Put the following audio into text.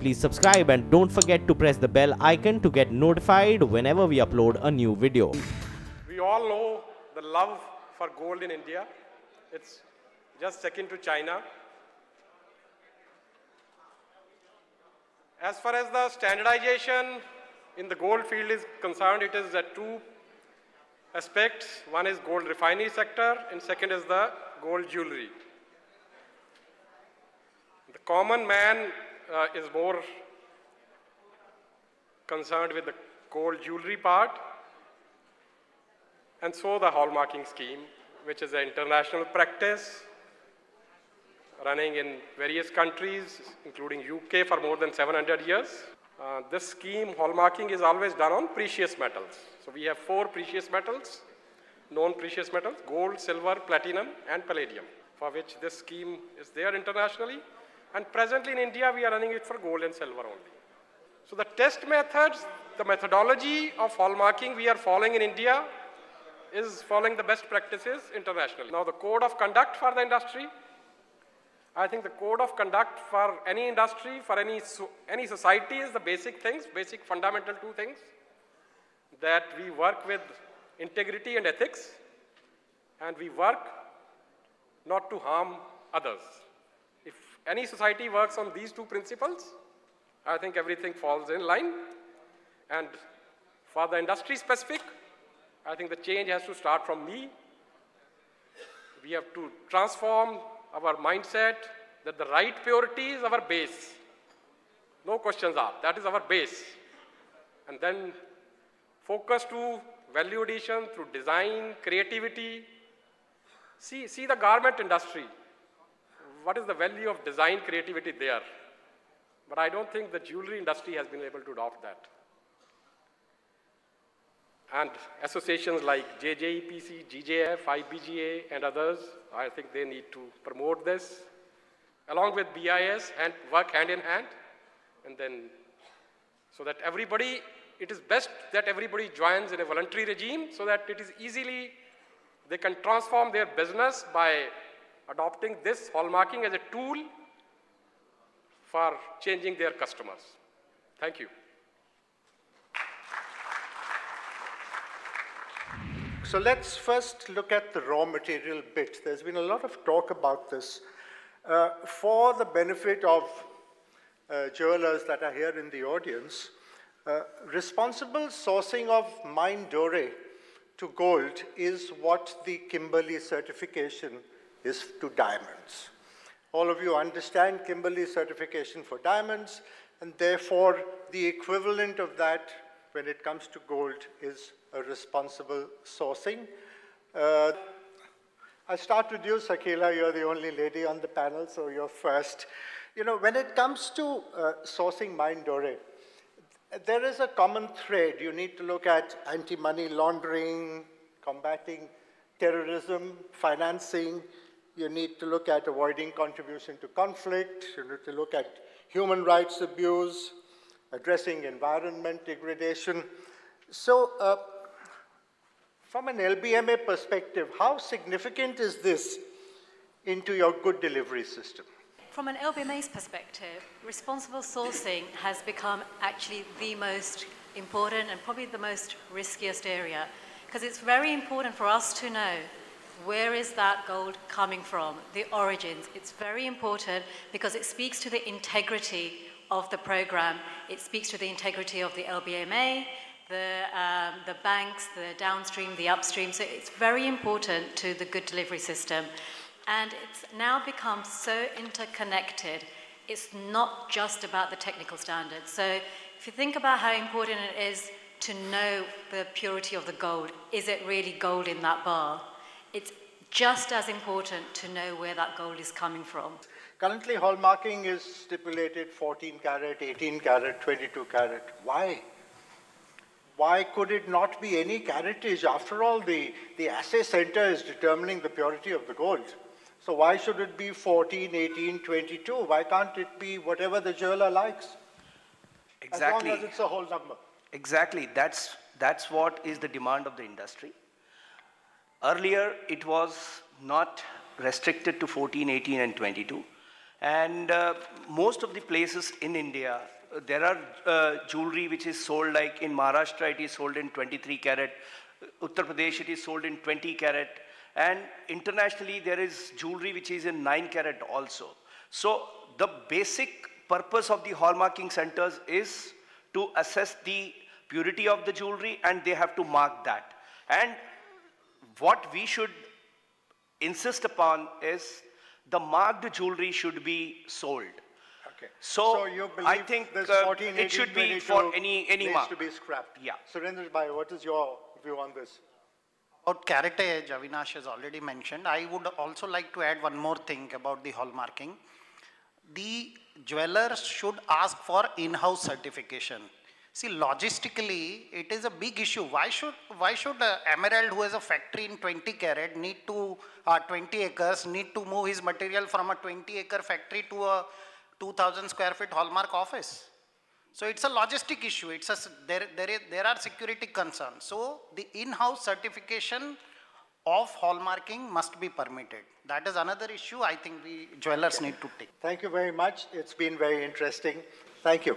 please subscribe and don't forget to press the bell icon to get notified whenever we upload a new video. We all know the love for gold in India. It's just second to China. As far as the standardization in the gold field is concerned, it is at two aspects. One is gold refinery sector and second is the gold jewelry. The common man is more concerned with the gold jewelry part, and so the hallmarking scheme, which is an international practice running in various countries, including UK, for more than 700 years. This scheme, hallmarking, is always done on precious metals. So we have 4 precious metals, known precious metals: gold, silver, platinum, and palladium, for which this scheme is there internationally. And presently in India, we are running it for gold and silver only. So the test methods, the methodology of hallmarking we are following in India is following the best practices internationally. Now the code of conduct for the industry, I think the code of conduct for any industry, for any society, is the basic things, basic fundamental 2 things, that we work with integrity and ethics, and we work not to harm others. If any society works on these 2 principles, I think everything falls in line. And for the industry specific, I think the change has to start from me. We have to transform our mindset that the right purity is our base. No questions asked. That is our base. And then focus to value addition through design, creativity. See the garment industry. What is the value of design, creativity there? But I don't think the jewelry industry has been able to adopt that. And associations like JJEPC, GJF, IBGA, and others, I think they need to promote this, along with BIS, and work hand in hand. And then, so that everybody, it is best that everybody joins in a voluntary regime so that it is easily, they can transform their business by adopting this hallmarking as a tool for changing their customers. Thank you. So let's first look at the raw material bit. There's been a lot of talk about this. For the benefit of jewelers that are here in the audience, responsible sourcing of mined doré to gold is what the Kimberley certification is to diamonds. All of you understand Kimberley certification for diamonds, and therefore the equivalent of that when it comes to gold is a responsible sourcing. I'll start with you, Sakila. You're the only lady on the panel, so you're first. You know, when it comes to sourcing mined doré, there is a common thread. You need to look at anti-money laundering, combating terrorism, financing. You need to look at avoiding contribution to conflict. You need to look at human rights abuse, addressing environment degradation. So from an LBMA perspective, how significant is this into your good delivery system? From an LBMA's perspective, responsible sourcing has become actually the most important and probably the most riskiest area, because it's very important for us to know where is that gold coming from, the origins. It's very important because it speaks to the integrity of the program. It speaks to the integrity of the LBMA, the banks, the downstream, the upstream. So it's very important to the good delivery system. And it's now become so interconnected. It's not just about the technical standards. So if you think about how important it is to know the purity of the gold, is it really gold in that bar? It's just as important to know where that gold is coming from. Currently, hallmarking is stipulated 14 karat, 18 karat, 22 karat. Why? Why could it not be any caratage? After all, the assay center is determining the purity of the gold. So why should it be 14, 18, 22? Why can't it be whatever the jeweler likes? Exactly. As long as it's a whole number. Exactly. That's what is the demand of the industry. Earlier, it was not restricted to 14, 18, and 22. And most of the places in India, there are jewelry which is sold, like in Maharashtra it is sold in 23 carat, Uttar Pradesh it is sold in 20 carat, and internationally there is jewelry which is in 9 carat also. So the basic purpose of the hallmarking centers is to assess the purity of the jewelry, and they have to mark that. And what we should insist upon is the marked jewelry should be sold. Okay. So you believe I think this 14, 18, it should be 22 for any mark. needs to be scrapped. Yeah. Surendra Bhai, what is your view on this? About caratage, Avinash has already mentioned. I would also like to add one more thing about the hallmarking. The jewelers should ask for in-house certification. See, logistically, it is a big issue. Why should Emerald, who has a factory in 20 carat, 20 acres, need to move his material from a 20-acre factory to a 2,000 square feet hallmark office? So it's a logistic issue. There are security concerns. So the in-house certification of hallmarking must be permitted. That is another issue I think we jewelers need to take. Thank you very much. It's been very interesting. Thank you.